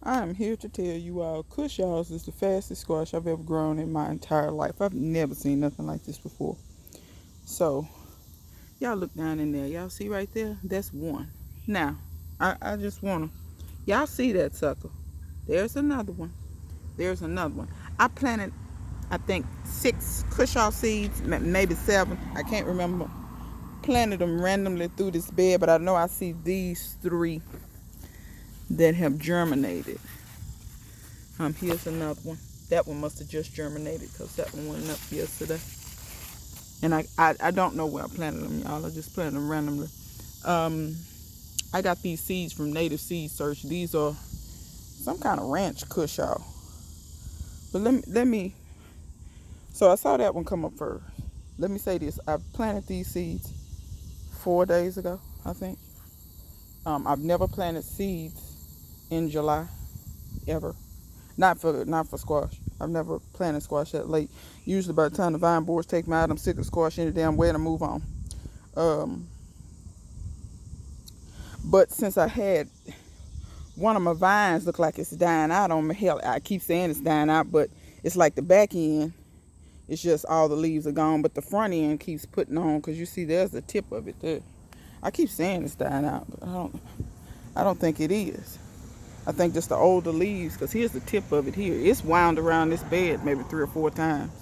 I am here to tell you all, Cushaws is the fastest squash I've ever grown in my entire life. I've never seen nothing like this before. So, y'all look down in there. Y'all see right there? That's one. Now, I just want to, y'all see that sucker? There's another one. There's another one. I planted, I think, 6 Cushaw seeds, maybe 7. I can't remember. Planted them randomly through this bed, but I know I see these 3 that have germinated. Here's another one. That one must have just germinated because that one went up yesterday. And I don't know where I planted them, y'all. I just planted them randomly. I got these seeds from Native Seed Search. These are some kind of ranch Cushaw. But let me. So I saw that one come up first. Let me say this. I planted these seeds 4 days ago, I think. I've never planted seeds in July, ever. Not for squash. I've never planted squash that late. Usually by the time the vine boards take me out, I'm sick of squash any damn way and I move on. But since I had one of my vines look like it's dying out on me, hell, I keep saying it's dying out, but it's like the back end, it's just all the leaves are gone, but the front end keeps putting on, because you see there's the tip of it there. I keep saying it's dying out, but I don't think it is. I think just the older leaves, because here's the tip of it here. It's wound around this bed maybe 3 or 4 times.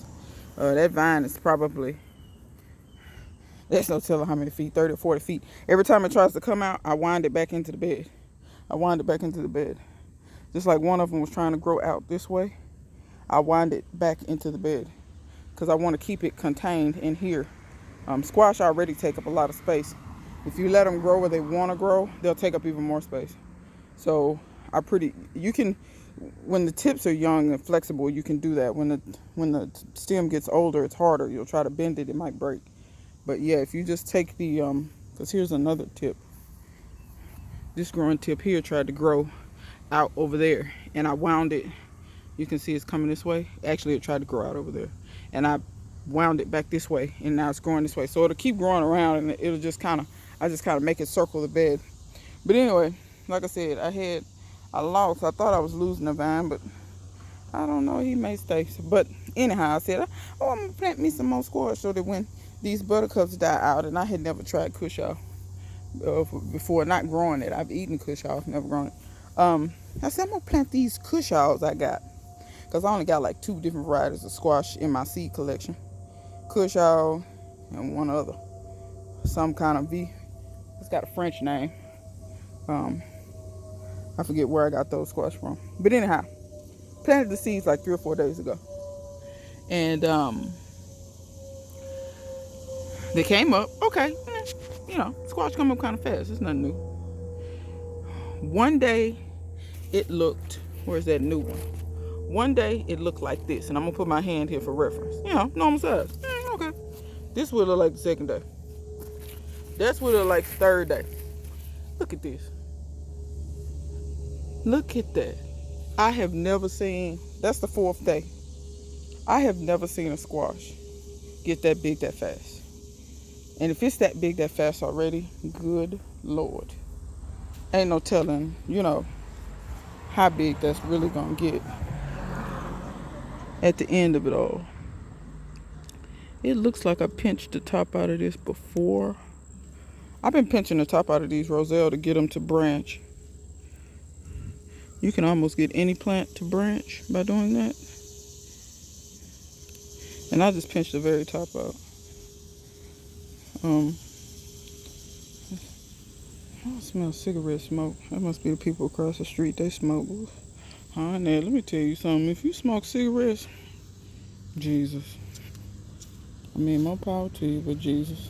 That vine is probably, there's no telling how many feet, 30 or 40 feet. Every time it tries to come out, I wind it back into the bed. I wind it back into the bed. Just like one of them was trying to grow out this way, I wind it back into the bed because I want to keep it contained in here. Squash already take up a lot of space. If you let them grow where they want to grow, they'll take up even more space. So you can, when the tips are young and flexible, you can do that. When the stem gets older, it's harder. You'll try to bend it, it might break. But yeah, if you just take the, because here's another tip. This growing tip here tried to grow out over there, and I wound it. You can see it's coming this way. Actually, it tried to grow out over there, and I wound it back this way, and now it's growing this way. So it'll keep growing around, and it'll just kind of make it circle the bed. But anyway, like I said, I lost. I thought I was losing the vine, but I don't know. He may stay. But anyhow, I said, oh, I'm going to plant me some more squash so that when these buttercups die out, and I had never tried Cushaw before, not growing it. I've eaten Cushaw, never grown it. I said, I'm going to plant these Cushaws I got, because I only got like 2 different varieties of squash in my seed collection. Cushaw and one other. Some kind of V. It's got a French name. I forget where I got those squash from. But anyhow, planted the seeds like 3 or 4 days ago. And they came up. Okay. Squash come up kind of fast. It's nothing new. One day it looked, where's that new one? One day it looked like this. And I'm going to put my hand here for reference. Normal size. Okay. This would look like the second day. That's what it looked like the third day. Look at this. Look at that. I have never seen, that's the 4th day. I have never seen a squash get that big that fast. And if it's that big that fast already, good Lord. Ain't no telling, how big that's really going to get at the end of it all. It looks like I pinched the top out of this before. I've been pinching the top out of these Roselle to get them to branch. You can almost get any plant to branch by doing that. And I just pinched the very top out. I smell cigarette smoke. That must be the people across the street. They smoke. Honey, let me tell you something. If you smoke cigarettes, Jesus. I mean, more power to you, but Jesus.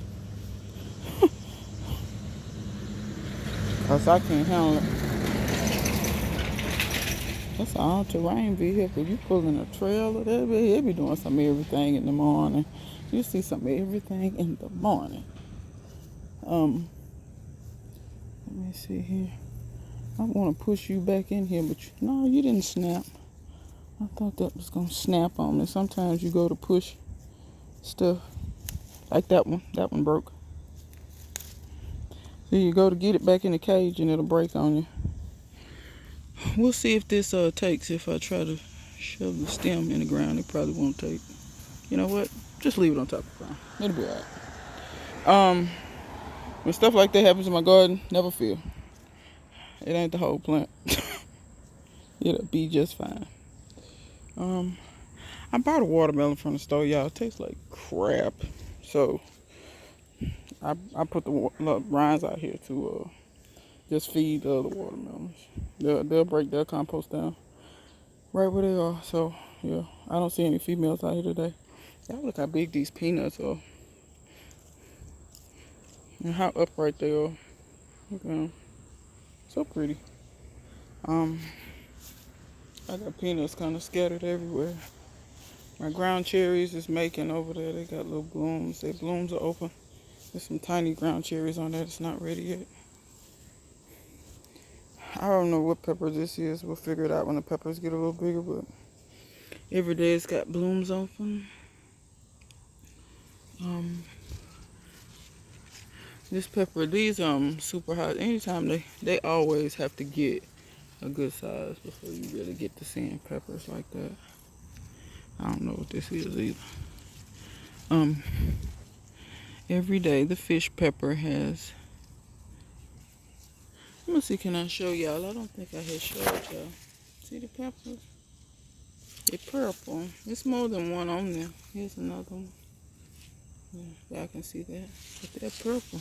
Because I can't handle it. That's an all-terrain vehicle. You pulling a trailer, they be doing some everything in the morning. You see some everything in the morning. Let me see here. I want to push you back in here, but no, you didn't snap. I thought that was going to snap on me. Sometimes you go to push stuff like that one. That one broke. So you go to get it back in the cage and it'll break on you. We'll see if this takes. If I try to shove the stem in the ground, it probably won't take. You know what? Just leave it on top of the ground. It'll be alright. When stuff like that happens in my garden, never fear. It ain't the whole plant. It'll be just fine. I bought a watermelon from the store, y'all. It tastes like crap. So I put the rinds out here to just feed the other watermelons. They'll break their compost down right where they are. So yeah, I don't see any females out here today. Y'all look how big these peanuts are and how upright they are. Look at them, so pretty. I got peanuts kind of scattered everywhere. My ground cherries is making over there. They got little blooms. Their blooms are open. There's some tiny ground cherries on there that's not ready yet. I don't know what pepper this is. We'll figure it out when the peppers get a little bigger, but every day it's got blooms open. This pepper, these super hot. Anytime they always have to get a good size before you really get to seeing peppers like that. I don't know what this is either. Every day the fish pepper has. Let me see, can I show y'all? I don't think I had showed y'all. See the peppers? They're purple. It's more than one on there. Here's another one. Yeah, y'all can see that. But they're purple.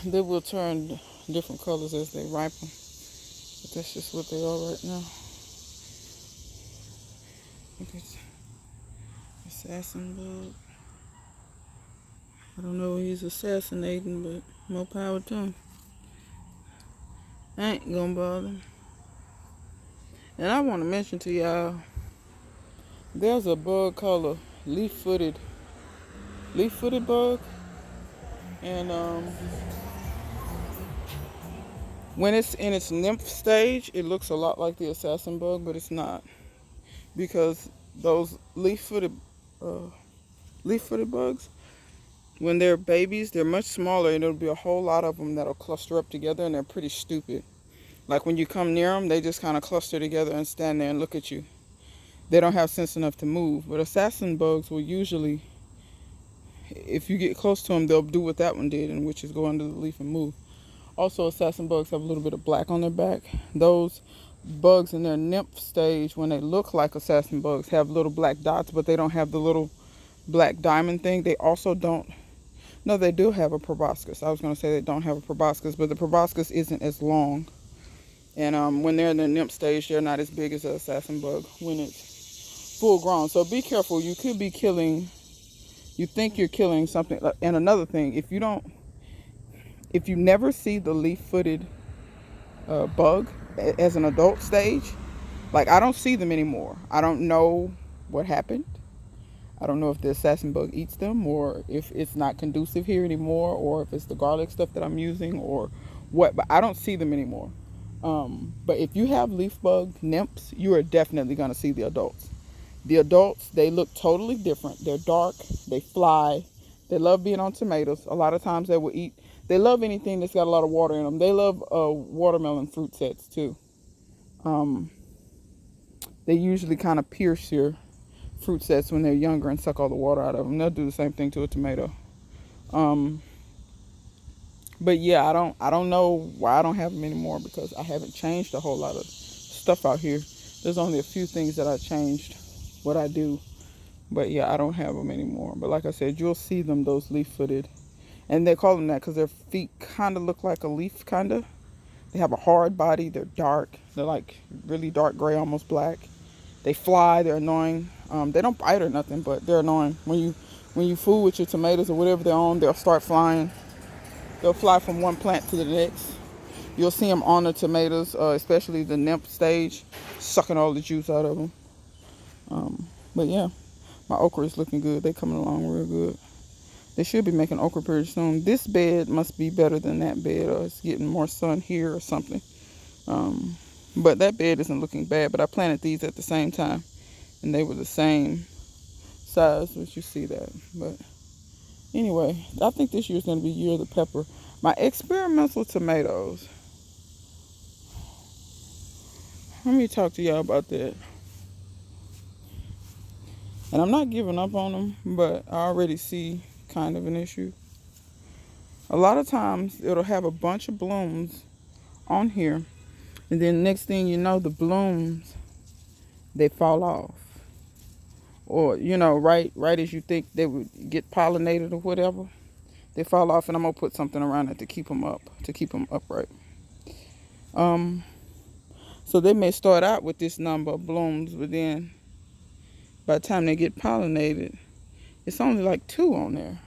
They will turn different colors as they ripen. But that's just what they are right now. Look at assassin bug. I don't know what he's assassinating, but more power to him. I ain't gonna bother. And I want to mention to y'all, there's a bug called a leaf-footed bug, and when it's in its nymph stage, it looks a lot like the assassin bug, but it's not, because those leaf-footed bugs, when they're babies, they're much smaller, and there'll be a whole lot of them that'll cluster up together, and they're pretty stupid. Like when you come near them, they just kind of cluster together and stand there and look at you. They don't have sense enough to move. But assassin bugs will usually, if you get close to them, they'll do what that one did, and which is go under the leaf and move. Also, assassin bugs have a little bit of black on their back. Those bugs in their nymph stage, when they look like assassin bugs, have little black dots, but they don't have the little black diamond thing. They also don't. No, they do have a proboscis. I was going to say they don't have a proboscis, but the proboscis isn't as long. And when they're in the nymph stage, they're not as big as an assassin bug when it's full grown. So be careful. You could be killing, you think you're killing something. And another thing, if you never see the leaf-footed bug as an adult stage, like I don't see them anymore. I don't know what happened. I don't know if the assassin bug eats them, or if it's not conducive here anymore, or if it's the garlic stuff that I'm using, or what. But I don't see them anymore. But if you have leaf bug nymphs, you are definitely going to see the adults. The adults, they look totally different. They're dark. They fly. They love being on tomatoes. A lot of times they will eat. They love anything that's got a lot of water in them. They love watermelon fruit sets too. They usually kind of pierce your fruit sets when they're younger and suck all the water out of them. They'll do the same thing to a tomato. But yeah, I don't know why I don't have them anymore, because I haven't changed a whole lot of stuff out here. There's only a few things that I changed what I do. But yeah, I don't have them anymore. But like I said, you'll see them, those leaf-footed. And they call them that because their feet kind of look like a leaf, kind of. They have a hard body. They're dark. They're like really dark gray, almost black. They fly. They're annoying. They don't bite or nothing, but they're annoying. When you fool with your tomatoes or whatever they're on, they'll start flying. They'll fly from one plant to the next. You'll see them on the tomatoes, especially the nymph stage, sucking all the juice out of them. But yeah, my okra is looking good. They're coming along real good. They should be making okra pretty soon. This bed must be better than that bed, or it's getting more sun here or something. But that bed isn't looking bad. But I planted these at the same time, and they were the same size, which you see that. But anyway, I think this year's going to be year of the pepper. My experimental tomatoes, let me talk to y'all about that. And I'm not giving up on them, but I already see kind of an issue. A lot of times it'll have a bunch of blooms on here, and then next thing you know, the blooms, they fall off. Or, right as you think they would get pollinated or whatever, they fall off, and I'm going to put something around it to keep them up, to keep them upright. So they may start out with this number of blooms, but then by the time they get pollinated, it's only like 2 on there.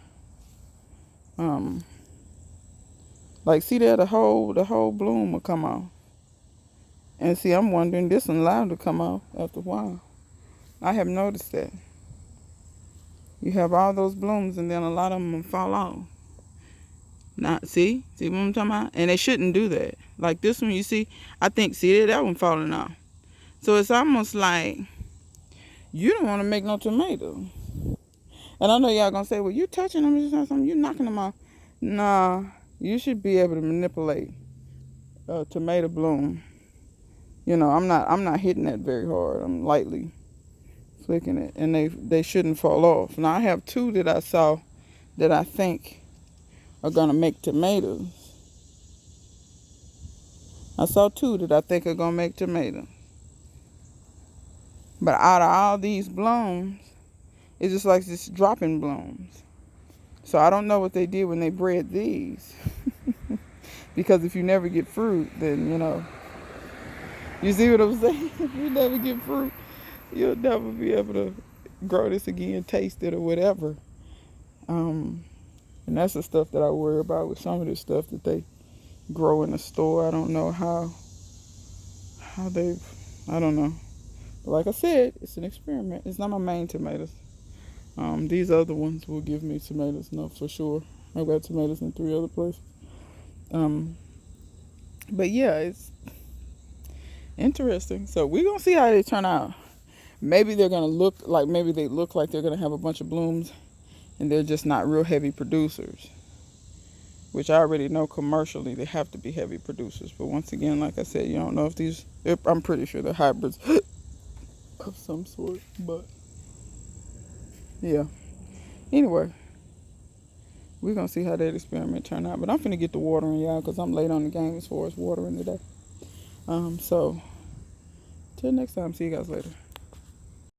Like, see there, the whole bloom will come off. And see, I'm wondering, this one allowed to come off after a while. I have noticed that. You have all those blooms, and then a lot of them will fall off. Now, see what I'm talking about? And they shouldn't do that. Like this one, you see, I think, see that one falling off. So it's almost like you don't want to make no tomato. And I know y'all gonna say, well, you touching them, you're knocking them off. Nah, you should be able to manipulate a tomato bloom. I'm not hitting that very hard. I'm lightly flicking it, and they shouldn't fall off. Now I have 2 that I saw that I think are gonna make tomatoes. I saw 2 that I think are gonna make tomatoes. But out of all these blooms, it's just like this dropping blooms. So I don't know what they did when they bred these. Because if you never get fruit, then, you see what I'm saying? If you never get fruit, you'll never be able to grow this again, taste it or whatever. And that's the stuff that I worry about with some of this stuff that they grow in the store. I don't know how I don't know. But like I said, it's an experiment. It's not my main tomatoes. These other ones will give me tomatoes, no, for sure. I've got tomatoes in 3 other places. But yeah, it's interesting. So we're going to see how they turn out. Maybe they're going to look like they're going to have a bunch of blooms, and they're just not real heavy producers. Which I already know commercially they have to be heavy producers. But once again, like I said, you don't know if I'm pretty sure they're hybrids of some sort. But yeah. Anyway, we're going to see how that experiment turn out. But I'm finna get to watering, y'all, because I'm late on the game as far as watering today. So, till next time. See you guys later.